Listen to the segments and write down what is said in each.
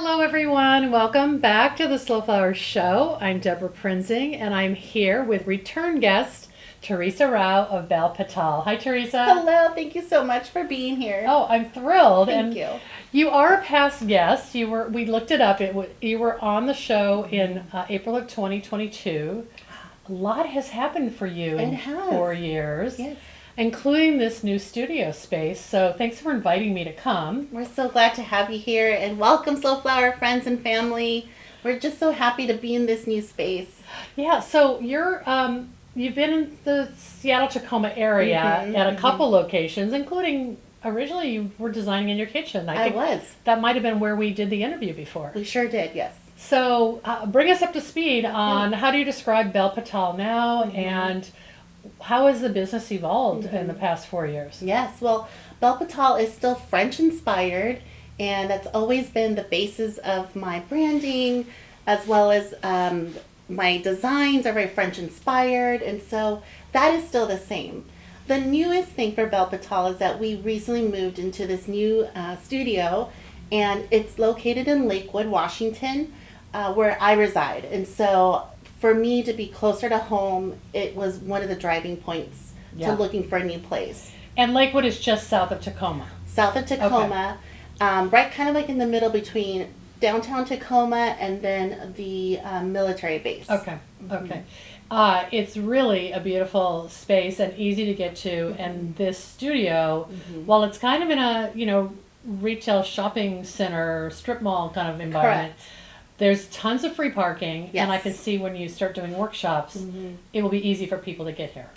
Hello, everyone. Welcome back to the Slow Flower Show. I'm Deborah Prinzing, and I'm here with return guest Teresa Rao of Belle Pétale. Hi, Teresa. Hello. Thank you so much for being here. Oh, I'm thrilled. Thank you. You are a past guest. We looked it up. You were on the show in April of 2022. A lot has happened for you in 4 years. Yes. Including this new studio space. So thanks for inviting me to come. We're so glad to have you here, and welcome, Slow Flower friends and family. We're just so happy to be in this new space. Yeah, so you've been in the Seattle Tacoma area at a couple locations, including originally you were designing in your kitchen. I was. That might have been where we did the interview before. We sure did, yes. So bring us up to speed on how do you describe Belle Pétale now, and how has the business evolved in the past 4 years? Yes, well, Belle Pétale is still French inspired, and that's always been the basis of my branding, as well as my designs are very French inspired, and so that is still the same. The newest thing for Belle Pétale is that we recently moved into this new studio, and it's located in Lakewood, Washington, where I reside. And so for me to be closer to home, it was one of the driving points to looking for a new place. And Lakewood is just south of Tacoma. South of Tacoma, right kind of like in the middle between downtown Tacoma and then the military base. Okay. It's really a beautiful space and easy to get to. And this studio, while it's kind of in a, retail shopping center, strip mall kind of environment, there's tons of free parking, and I can see when you start doing workshops, it will be easy for people to get here.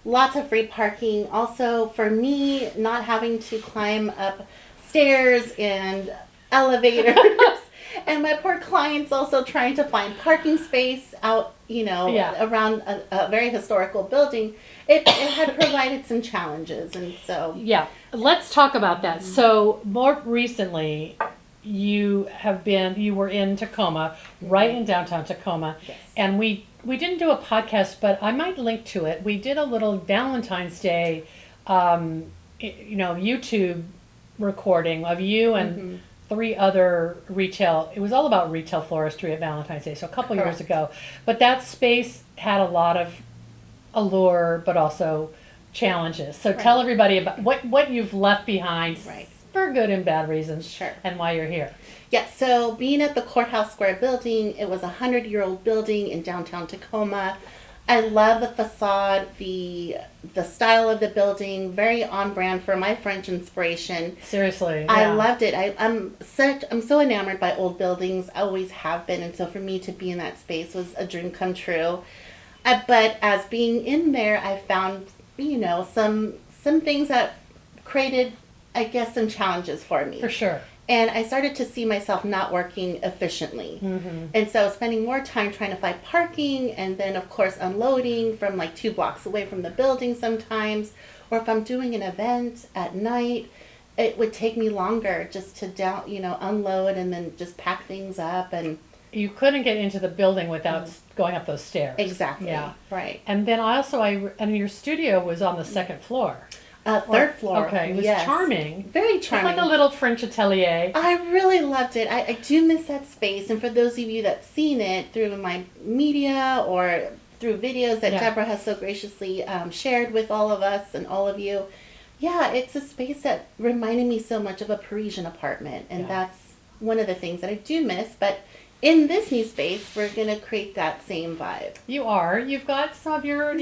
Lots of free parking. Also, for me, not having to climb up stairs and elevators, and my poor clients also trying to find parking space out, around a very historical building. It had provided some challenges, and so... Yeah, let's talk about that. So, more recently, you were in Tacoma, right in downtown Tacoma, and we didn't do a podcast, but I might link to it. We did a little Valentine's Day, YouTube recording of you and 3 other retail. It was all about retail floristry at Valentine's Day, so a couple years ago. But that space had a lot of allure, but also challenges. So tell everybody about what you've left behind. For good and bad reasons, and why you're here. Yeah, so being at the Courthouse Square building, it was a 100-year-old building in downtown Tacoma. I love the facade, the style of the building, very on brand for my French inspiration. Seriously, I loved it. I'm so enamored by old buildings. I always have been, and so for me to be in that space was a dream come true. But as being in there, I found some things that created, I guess, some challenges for me. For sure. And I started to see myself not working efficiently. And so spending more time trying to find parking, and then of course unloading from like 2 blocks away from the building sometimes. Or if I'm doing an event at night, it would take me longer just to unload and then just pack things up. And you couldn't get into the building without going up those stairs. Exactly. Yeah. Right. And then your studio was on the second floor. Third floor. Okay, it was charming. Very charming. It's like a little French atelier. I really loved it. I do miss that space. And for those of you that's seen it through my media or through videos that Deborah has so graciously shared with all of us and all of you, it's a space that reminded me so much of a Parisian apartment. And that's one of the things that I do miss. But in this new space, we're going to create that same vibe. You are. You've got some of your,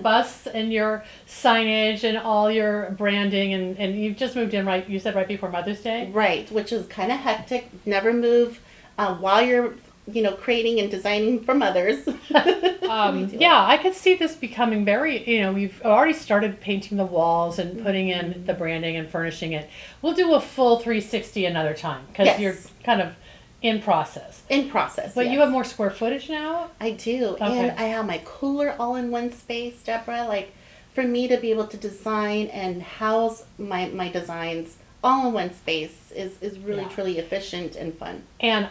busts and your signage and all your branding, and you've just moved in, right? You said right before Mother's Day? Right, which is kind of hectic. Never move while you're, creating and designing from others. I could see this becoming very, you've already started painting the walls and putting in the branding and furnishing it. We'll do a full 360 another time, because you're kind of in process. But you have more square footage now? I do. Okay. And I have my cooler all in one space, Deborah. Like, for me to be able to design and house my designs all in one space is really, truly efficient and fun. And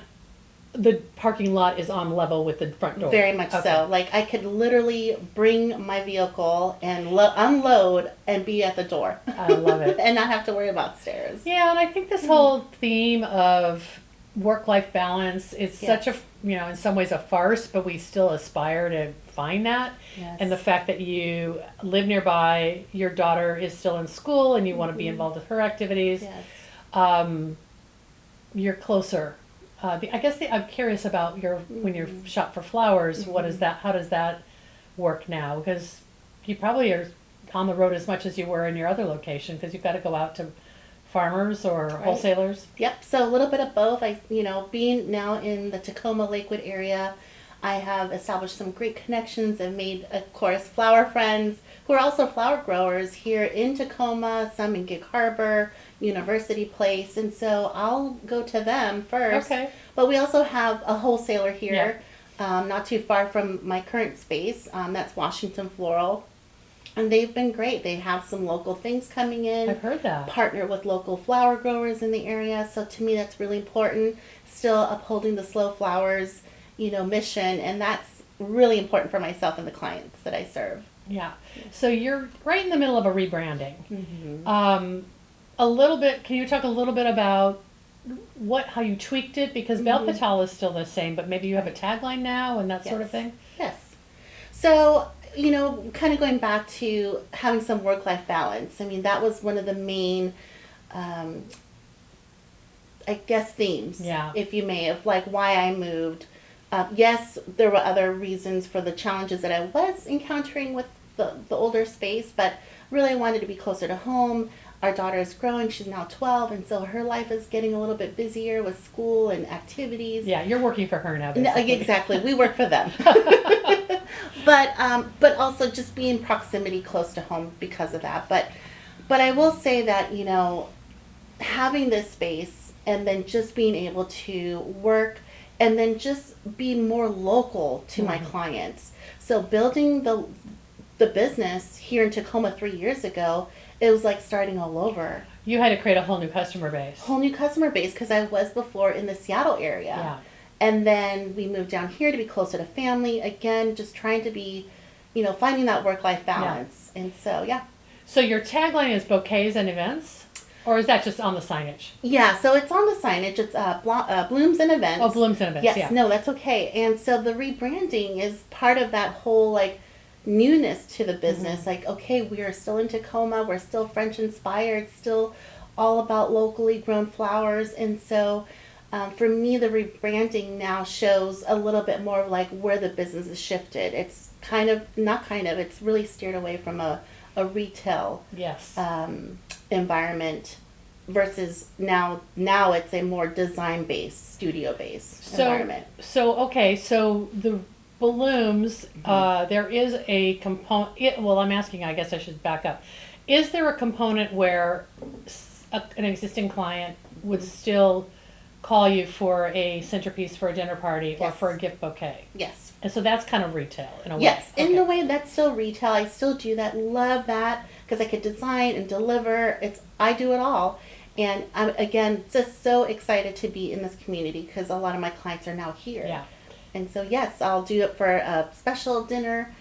the parking lot is on level with the front door? Very much so. Like, I could literally bring my vehicle and unload and be at the door. I love it. And not have to worry about stairs. Yeah, and I think this whole theme of work-life balance is Yes. such a, in some ways a farce, but we still aspire to find that. Yes. And the fact that you live nearby, your daughter is still in school and you want to be involved with her activities, Yes. you're closer. I guess I'm curious about when you shop for flowers, what is that, how does that work now? Because you probably are on the road as much as you were in your other location because you've got to go out to farmers or wholesalers. Yep. So a little bit of both. Being now in the Tacoma Lakewood area, I have established some great connections and made, of course, flower friends who are also flower growers here in Tacoma, some in Gig Harbor, University Place. And so I'll go to them first. Okay. But we also have a wholesaler here, not too far from my current space. That's Washington Floral. And they've been great. They have some local things coming in. I've heard that. Partner with local flower growers in the area. So to me, that's really important. Still upholding the slow flowers, mission. And that's really important for myself and the clients that I serve. Yeah. So you're right in the middle of a rebranding. Mm-hmm. A little bit, can you talk a little bit about how you tweaked it? Because Belle Pétale is still the same, but maybe you have a tagline now and that sort of thing? Yes. So, kind of going back to having some work-life balance. I mean, that was one of the main, themes, if you may, of like why I moved. Yes, there were other reasons for the challenges that I was encountering with the older space, but really I wanted to be closer to home. Our daughter is growing. She's now 12, and so her life is getting a little bit busier with school and activities. Yeah, you're working for her now, No, basically. exactly. We work for them. But also just being proximity close to home because of that. But I will say that, having this space and then just being able to work and then just be more local to my clients. So building the business here in Tacoma 3 years ago, it was like starting all over. You had to create a whole new customer base. Whole new customer base because I was before in the Seattle area. Yeah. And then we moved down here to be closer to family. Again, just trying to be, finding that work-life balance. Yeah. And so, yeah. So your tagline is bouquets and events? Or is that just on the signage? Yeah, so it's on the signage. It's blooms and events. Oh, blooms and events, yes, yeah. No, that's okay. And so the rebranding is part of that whole, newness to the business. Like, okay, we are still in Tacoma. We're still French-inspired, still all about locally grown flowers. And so for me, the rebranding now shows a little bit more of where the business is shifted. It's it's really steered away from a retail environment versus now it's a more design-based, studio-based environment. So the balloons, there is a component, I'm asking, I guess I should back up. Is there a component where an existing client would still call you for a centerpiece for a dinner party or for a gift bouquet? Yes. And so that's kind of retail in a way. Yes, in a way that's still retail. I still do that. Love that because I could design and deliver. I do it all. And I'm, again, just so excited to be in this community because a lot of my clients are now here. Yeah. And so, yes, I'll do it for a special dinner,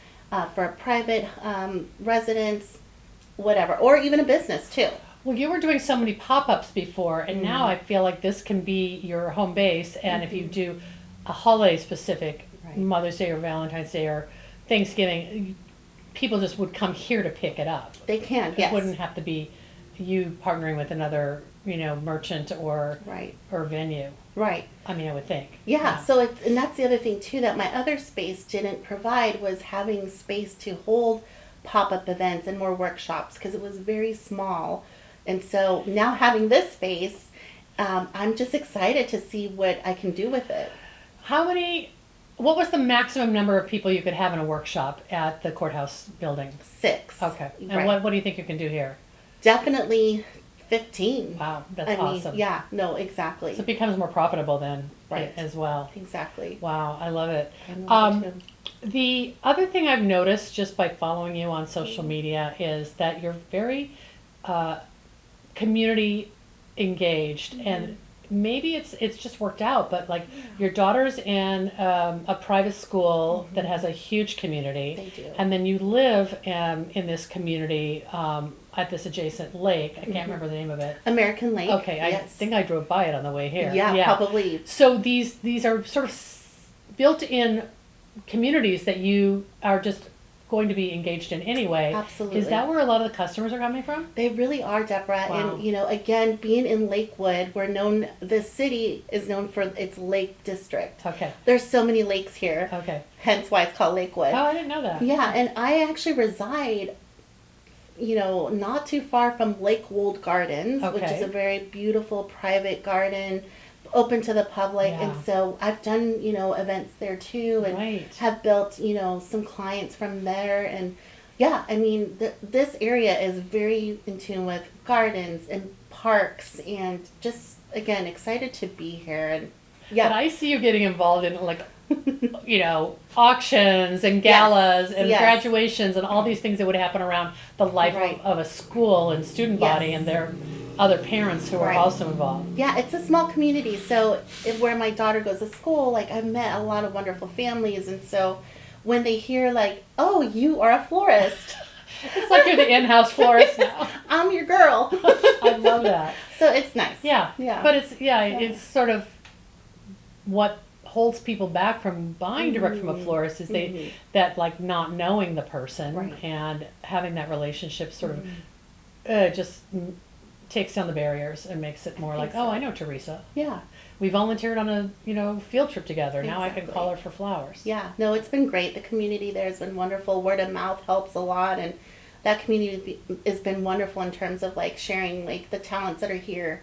for a private residence, whatever, or even a business too. Well, you were doing so many pop-ups before, and now I feel like this can be your home base. And if you do a holiday-specific, Mother's Day or Valentine's Day or Thanksgiving, people just would come here to pick it up. They can, It wouldn't have to be you partnering with another, merchant or venue. Right. I mean, I would think. Yeah. So and that's the other thing too that my other space didn't provide was having space to hold pop-up events and more workshops because it was very small. And so now having this space, I'm just excited to see what I can do with it. What was the maximum number of people you could have in a workshop at the courthouse building? 6. Okay. And what do you think you can do here? Definitely 15. Wow, that's awesome. Yeah, no, exactly. So it becomes more profitable then as well. Exactly. Wow, I love it. I love it too. The other thing I've noticed just by following you on social media is that you're very community engaged, and maybe it's just worked out, but your daughter's in a private school that has a huge community. They do. And then you live in this community. at this adjacent lake. I can't remember the name of it. American Lake. Okay, I yes. think I drove by it on the way here. Yeah, probably. So these are sort of built-in communities that you are just going to be engaged in anyway. Absolutely. Is that where a lot of the customers are coming from? They really are, Deborah. Wow. And, again, being in Lakewood, this city is known for its lake district. Okay. There's so many lakes here. Okay. Hence why it's called Lakewood. Oh, I didn't know that. Yeah, and I actually reside, not too far from Lakewood Gardens, which is Okay. a very beautiful private garden, open to the public. Yeah. And so I've done, events there too, and Right. have built, some clients from there. And yeah, I mean, this area is very in tune with gardens and parks, and just, again, excited to be here. And yeah. But I see you getting involved in auctions and galas and yes. graduations and all these things that would happen around the life Right. of a school and student Yes. body and their other parents who are Right. also involved. Yeah, it's a small community. So where my daughter goes to school, I've met a lot of wonderful families. And so when they hear oh, you are a florist. It's like you're the in-house florist now. I'm your girl. I love that. So it's nice. Yeah. Yeah. But it's sort of what holds people back from buying direct from a florist is that not knowing the person Right. and having that relationship sort of just takes down the barriers and makes it more like, oh, I know Teresa. Yeah. We volunteered on a field trip together. Now I can Exactly. call her for flowers. Yeah. No, it's been great. The community there has been wonderful. Word of mouth helps a lot. And that community has been wonderful in terms of sharing the talents that are here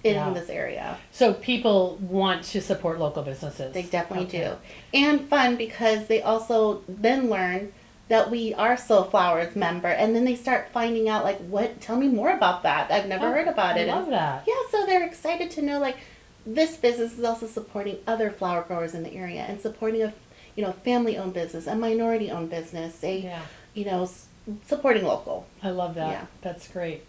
in Yeah. this area. So people want to support local businesses. They definitely Okay. do. And fun because they also then learn that we are Soul Flowers member, and then they start finding out tell me more about that. I've never heard about it. I love And that. yeah, so they're excited to know this business is also supporting other flower growers in the area and supporting a family owned business, a minority owned business, supporting local. I love that. Yeah. That's great.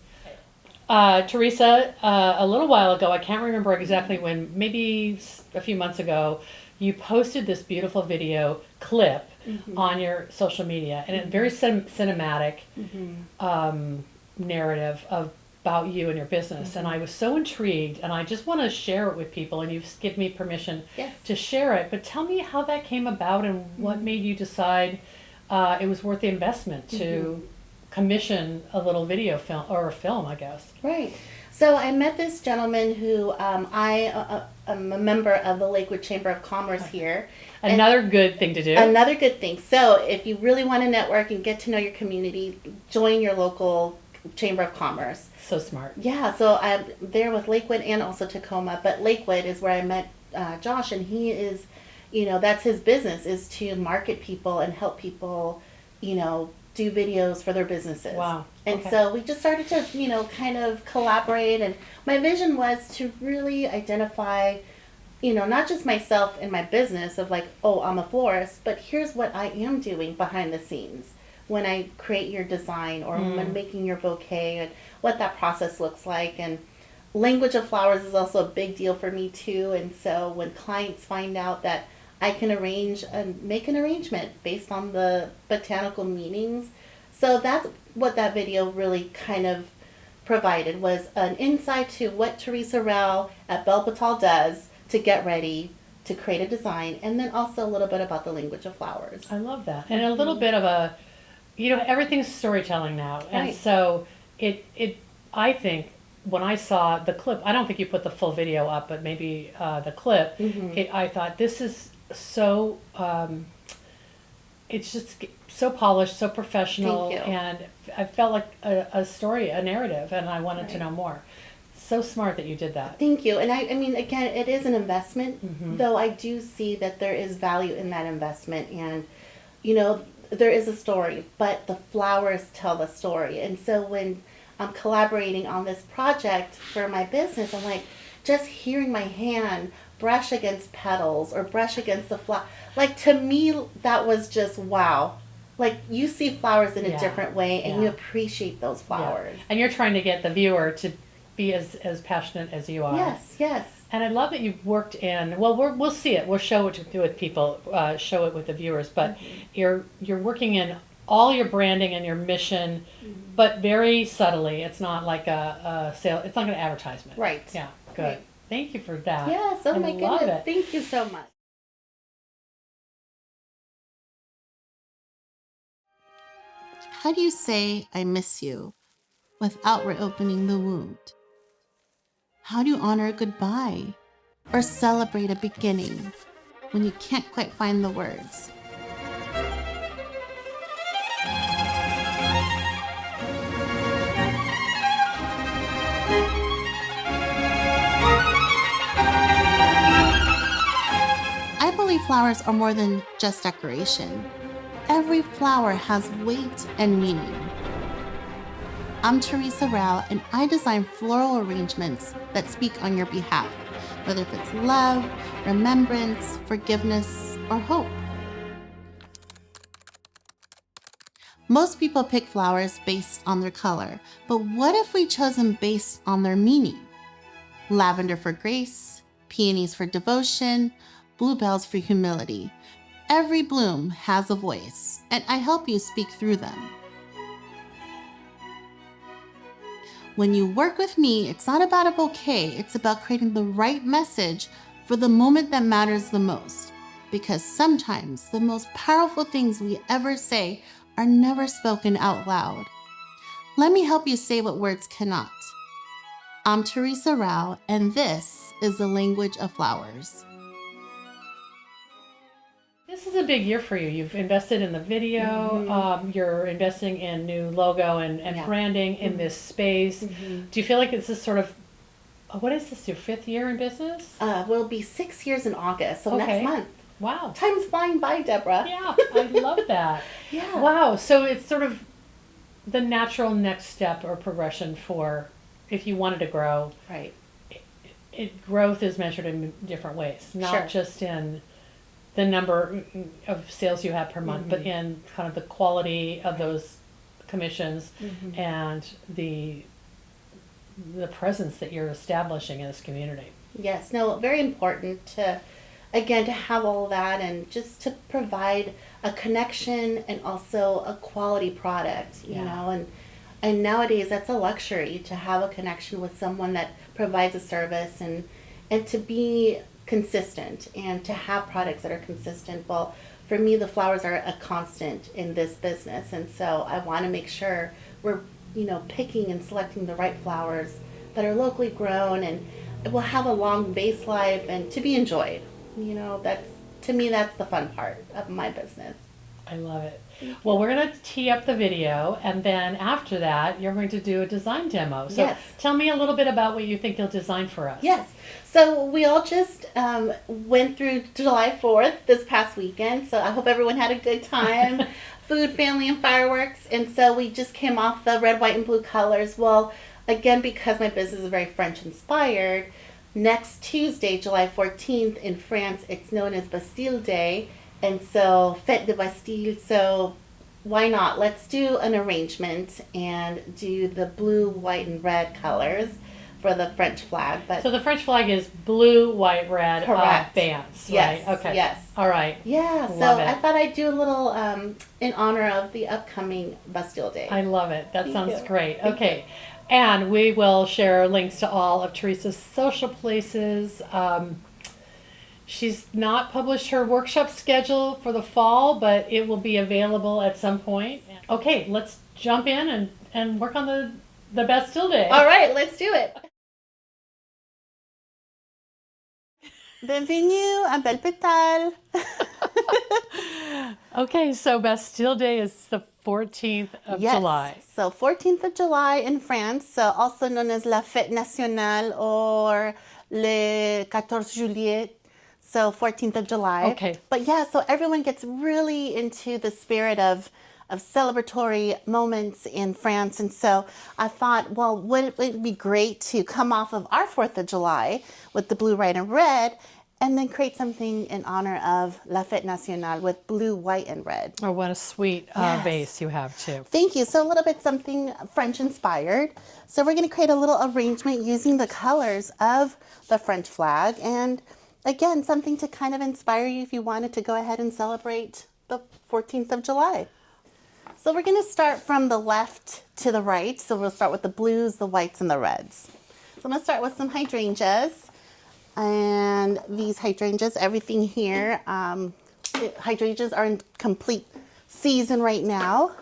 Teresa, a little while ago, I can't remember exactly when, maybe a few months ago, you posted this beautiful video clip on your social media, and it's very cinematic narrative about you and your business. And I was so intrigued, and I just want to share it with people, and you've given me permission Yes. to share it. But tell me how that came about and what made you decide it was worth the investment to commission a little video film, or a film, I guess. Right. So I met this gentleman who I am a member of the Lakewood Chamber of Commerce here. Another good thing to do. Another good thing. So if you really want to network and get to know your community, join your local Chamber of Commerce. So smart. Yeah, so I'm there with Lakewood and also Tacoma, but Lakewood is where I met Josh, and he is, that's his business, is to market people and help people, do videos for their businesses. Wow. And Okay. so we just started to, kind of collaborate, and my vision was to really identify, not just myself and my business of oh, I'm a florist, but here's what I am doing behind the scenes when I create your design or when making your bouquet, and what that process looks like. And language of flowers is also a big deal for me too. And so when clients find out that I can arrange and make an arrangement based on the botanical meanings. So that's what that video really kind of provided, was an insight to what Teresa Rao at Belle Pétale does to get ready to create a design, and then also a little bit about the language of flowers. I love that. And a little bit of a, everything's storytelling now. And Right. so I think when I saw the clip, I don't think you put the full video up, but maybe the clip, I thought this is so, it's just so polished, so professional. Thank you. And I felt like a story, a narrative, and I wanted to know more. So smart that you did that. Thank you. And I mean, again, it is an investment, though I do see that there is value in that investment. And, there is a story, but the flowers tell the story. And so when I'm collaborating on this project for my business, I'm just hearing my hand brush against petals or brush against the flower. To me, that was just wow. You see flowers in a different way, and you appreciate those flowers. Yeah. And you're trying to get the viewer to be as passionate as you are. Yes, yes. And I love that you've worked in. Well, we'll see it. We'll show it with people. Show it with the viewers. But you're working in all your branding and your mission, but very subtly. It's not like a sale. It's like an advertisement. Right. Yeah. Good. Right. Thank you for that. Yes. Oh I my love goodness. it. Thank you so much. How do you say I miss you without reopening the wound? How do you honor a goodbye or celebrate a beginning when you can't quite find the words? I believe flowers are more than just decoration. Every flower has weight and meaning. I'm Teresa Rao, and I design floral arrangements that speak on your behalf, whether if it's love, remembrance, forgiveness, or hope. Most people pick flowers based on their color, but what if we chose them based on their meaning? Lavender for grace, peonies for devotion, bluebells for humility. Every bloom has a voice, and I help you speak through them. When you work with me, it's not about a bouquet, it's about creating the right message for the moment that matters the most. Because sometimes the most powerful things we ever say are never spoken out loud. Let me help you say what words cannot. I'm Teresa Rao, and this is the language of flowers. This is a big year for you. You've invested in the video. You're investing in new logo and branding in this space. Do you feel like this is sort of, what is this, your 5th year in business? Will be 6 years in August, so next month. Wow. Time's flying by, Deborah. Yeah, I love that. Yeah. Wow. So it's sort of the natural next step or progression for if you wanted to grow. Right. Growth is measured in different ways, not just in the number of sales you have per month, but in kind of the quality of those commissions and the presence that you're establishing in this community. Yes, no, very important to, again, to have all of that and just to provide a connection and also a quality product, you know, and nowadays that's a luxury to have a connection with someone that provides a service and to be consistent and to have products that are consistent. Well, for me, the flowers are a constant in this business, and so I want to make sure we're, you know, picking and selecting the right flowers that are locally grown and will have a long base life and to be enjoyed. You know, that's, to me, that's the fun part of my business. I love it. Well, we're going to tee up the video, and then after that, you're going to do a design demo. So tell me a little bit about what you think you'll design for us. Yes. So we all just went through July 4th this past weekend, so I hope everyone had a good time. Food, family, and fireworks. And so we just came off the red, white, and blue colors. Well, again, because my business is very French-inspired, next Tuesday, July 14th, in France, it's known as Bastille Day. And so, Fête de Bastille, so why not? Let's do an arrangement and do the blue, white, and red colors for the French flag. But so the French flag is blue, white, red bands, yes, right? Okay. Yes. All right. Yeah, so I thought I'd do a little in honor of the upcoming Bastille Day. I love it. That sounds great. Okay. And we will share links to all of Teresa's social places. She's not published her workshop schedule for the fall, but it will be available at some point. Okay, let's jump in and work on the Bastille Day. All right, let's do it. Bienvenue à Belle Pétale. Okay, so Bastille Day is the 14th of July. So 14th of July in France, also known as la Fête Nationale or le 14 Juillet. So 14th of July. Okay. But yeah, so everyone gets really into the spirit of celebratory moments in France. And so I thought, well, wouldn't it be great to come off of our 4th of July with the blue, white, and red, and then create something in honor of La Fête Nationale with blue, white, and red. Oh, what a sweet vase you have too. Thank you. So a little bit something French inspired. So we're going to create a little arrangement using the colors of the French flag, and again, something to kind of inspire you if you wanted to go ahead and celebrate the 14th of July. So we're going to start from the left to the right. So we'll start with the blues, the whites, and the reds. So I'm going to start with some hydrangeas. And these hydrangeas, everything here, hydrangeas are in complete season right now.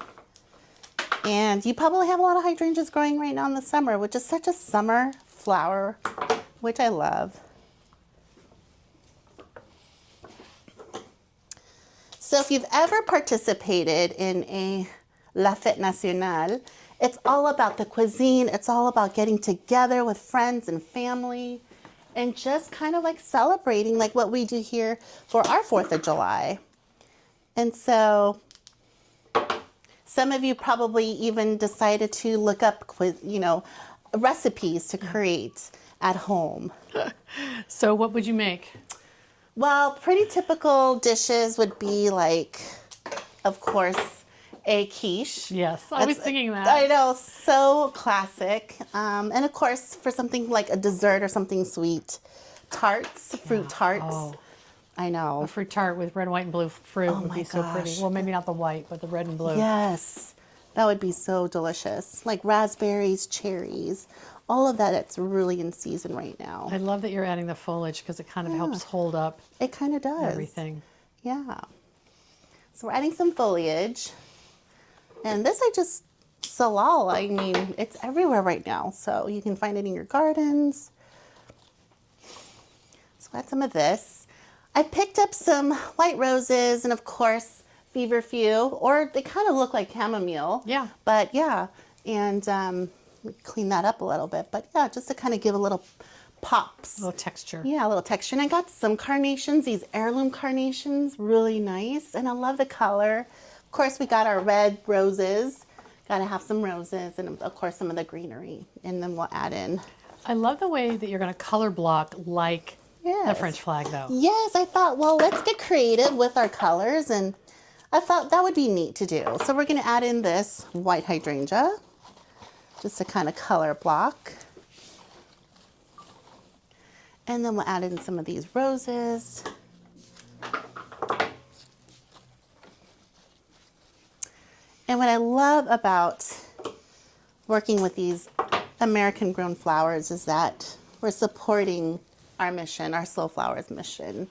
And you probably have a lot of hydrangeas growing right now in the summer, which is such a summer flower, which I love. So if you've ever participated in a La Fête Nationale, it's all about the cuisine. It's all about getting together with friends and family and just kind of like celebrating like what we do here for our 4th of July. And so some of you probably even decided to look up, recipes to create at home. So what would you make? Well, pretty typical dishes would be like, of course, a quiche. Yes, I was thinking that. I know, so classic. And of course, for something like a dessert or something sweet, tarts, fruit tarts. Oh. I know. A fruit tart with red, white, and blue fruit would my be so pretty. gosh. Well, maybe not the white, but the red and blue. Yes, that would be so delicious. Like raspberries, cherries, all of that. It's really in season right now. I love that you're adding the foliage because it kind of helps hold up It kind of does. everything. Yeah. So we're adding some foliage. And this salal, I mean, it's everywhere right now. So you can find it in your gardens. So add some of this. I picked up some white roses and of course feverfew, or they kind of look like chamomile. Yeah. But yeah, and clean that up a little bit. But yeah, just to kind of give a little pops. A little texture. Yeah, a little texture. And I got some carnations, these heirloom carnations, really nice. And I love the color. Of course, we got our red roses. Got to have some roses and of course some of the greenery. And then we'll add in. I love the way that you're going to color block like the Yes. French flag though. Yes, I thought, well, let's get creative with our colors. And I thought that would be neat to do. So we're going to add in this white hydrangea, just to kind of color block. And then we'll add in some of these roses. And what I love about working with these American grown flowers is that we're supporting our mission, our Slow Flowers mission.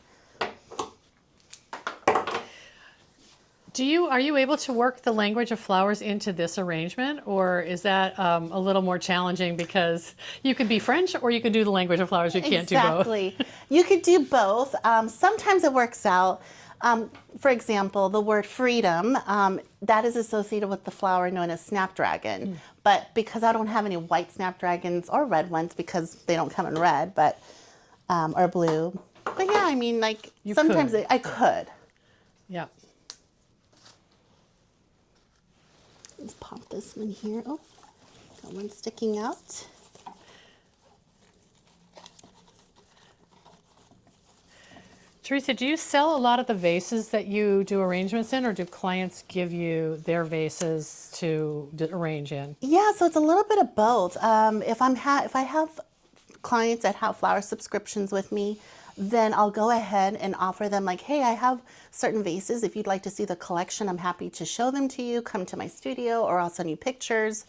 Are you able to work the language of flowers into this arrangement, or is that a little more challenging because you could be French or you could do the language of flowers? You can't do both. Exactly. You could do both. Sometimes it works out. For example, the word freedom, that is associated with the flower known as snapdragon. But because I don't have any white snapdragons or red ones because they don't come in red, but or blue. But yeah, I mean, like sometimes I could. Yeah. Let's pop this one here. Oh, got one sticking out. Teresa, do you sell a lot of the vases that you do arrangements in, or do clients give you their vases to arrange in? Yeah, so it's a little bit of both. If I have clients that have flower subscriptions with me, then I'll go ahead and offer them like, hey, I have certain vases. If you'd like to see the collection, I'm happy to show them to you. Come to my studio or I'll send you pictures.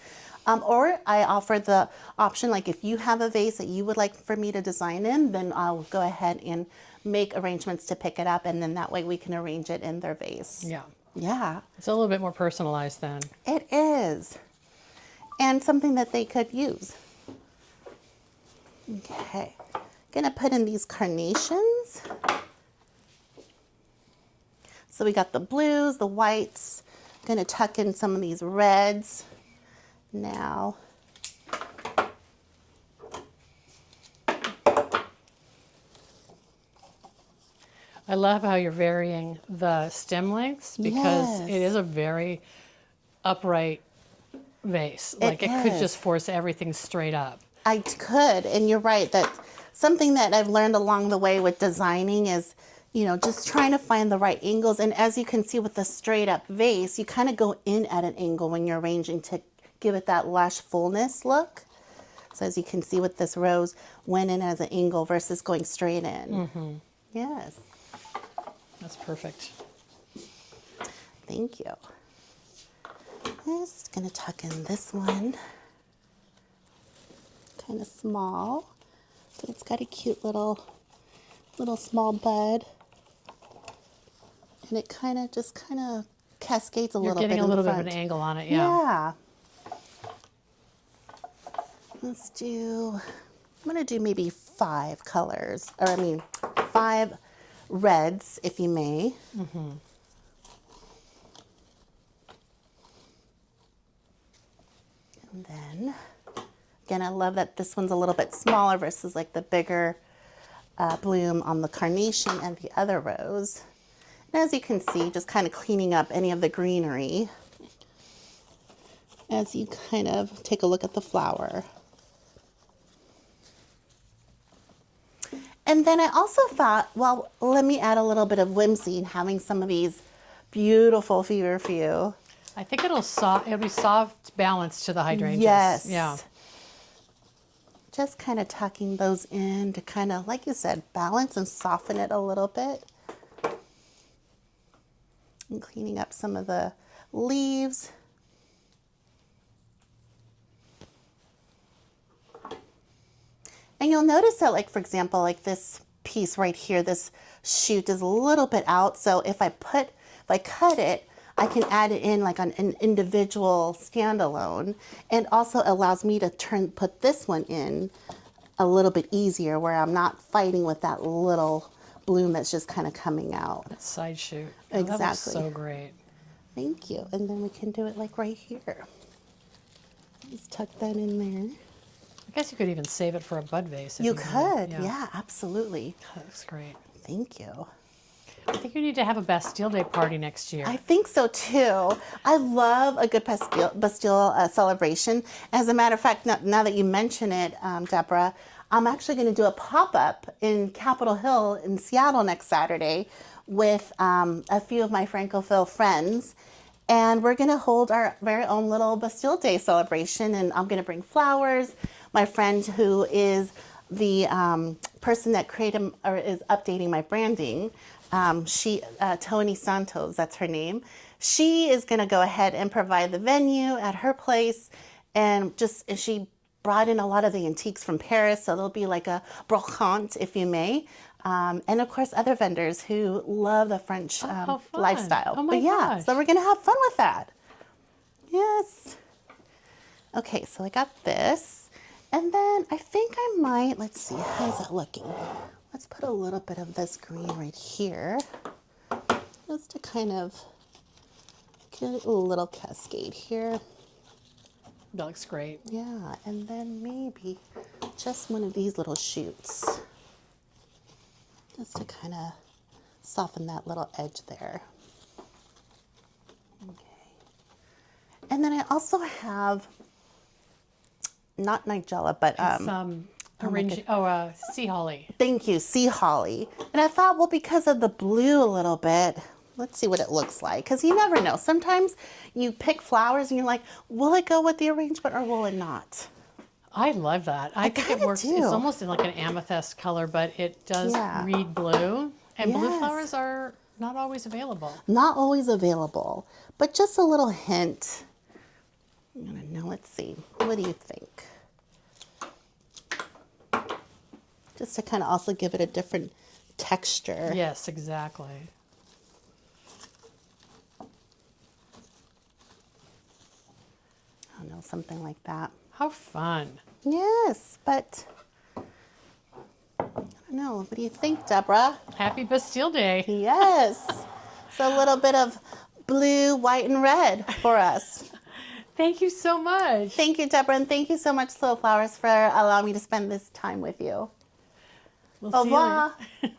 Or I offer the option, like if you have a vase that you would like for me to design in, then I'll go ahead and make arrangements to pick it up. And then that way we can arrange it in their vase. Yeah. Yeah. It's a little bit more personalized then. It is. And something that they could use. Okay. Gonna put in these carnations. So we got the blues, the whites. Gonna tuck in some of these reds now. I love how you're varying the stem lengths because Yes. it is a very upright vase. Like it could is. just force everything straight up. I could, and you're right, that something that I've learned along the way with designing is, just trying to find the right angles. And as you can see with the straight up vase, you kind of go in at an angle when you're arranging to give it that lush fullness look. So as you can see with this rose, went in as an angle versus going straight in. Mm-hmm. Yes. That's perfect. Thank you. Just gonna tuck in this one. Kind of small, but it's got a cute little small bud. And it kind of cascades a You're little bit getting in a little the bit front. of an angle on it, yeah. Let's do, I'm gonna do maybe 5 colors, or I mean 5 reds, if you may. And then, again, I love that this one's a little bit smaller versus like the bigger bloom on the carnation and the other rose. And as you can see, just kind of cleaning up any of the greenery as you kind of take a look at the flower. And then I also thought, well, let me add a little bit of whimsy in having some of these beautiful feverfew. I think it'll be soft balance to the hydrangeas. Yes. Yeah. Just kind of tucking those in to kind of, like you said, balance and soften it a little bit. And cleaning up some of the leaves. And you'll notice that, like, for example, like this piece right here, this shoot is a little bit out. So if I cut it, I can add it in like on an individual standalone, and also allows me to put this one in a little bit easier, where I'm not fighting with that little bloom that's just kind of coming out. That side shoot. Exactly. That looks so great. Thank you. And then we can do it like right here. Just tuck that in there. I guess you could even save it for a bud vase. If You wanted. could, yeah, absolutely. That looks great. Thank you. I think you need to have a Bastille Day party next year. I think so too. I love a good Bastille celebration. As a matter of fact, now that you mention it, Deborah, I'm actually going to do a pop-up in Capitol Hill in Seattle next Saturday with a few of my Francophile friends. And we're going to hold our very own little Bastille Day celebration. And I'm going to bring flowers. My friend who is the person that created or is updating my branding, Tony Santos, that's her name. She is going to go ahead and provide the venue at her place. And she brought in a lot of the antiques from Paris. So there'll be like a brocante, if you may. And of course, other vendors who love the French lifestyle. Oh my gosh. So we're going to have fun with that. Yes. Okay, so I got this. And then I think I might, let's see, how's that looking? Let's put a little bit of this green right here. Just to kind of get a little cascade here. That looks great. Yeah, and then maybe just one of these little shoots. Just to kind of soften that little edge there. Okay. And then I also have, not nigella, but sea holly. Thank you, sea holly. And I thought, well, because of the blue a little bit, let's see what it looks like. Because you never know. Sometimes you pick flowers and you're like, will it go with the arrangement or will it not? I love that. I think it works. do. It's almost in like an amethyst color, but it does read blue. And blue Yes. flowers are not always available. Not always available, but just a little hint. I don't know, let's see. What do you think? Just to kind of also give it a different texture. Yes, exactly. I don't know, something like that. How fun. Yes, but I don't know. What do you think, Deborah? Happy Bastille Day. Yes. So a little bit of blue, white, and red for us. Thank you so much. Thank you, Deborah, and thank you so much, Slow Flowers, for allowing me to spend this time with you. We'll Au see you revoir. later.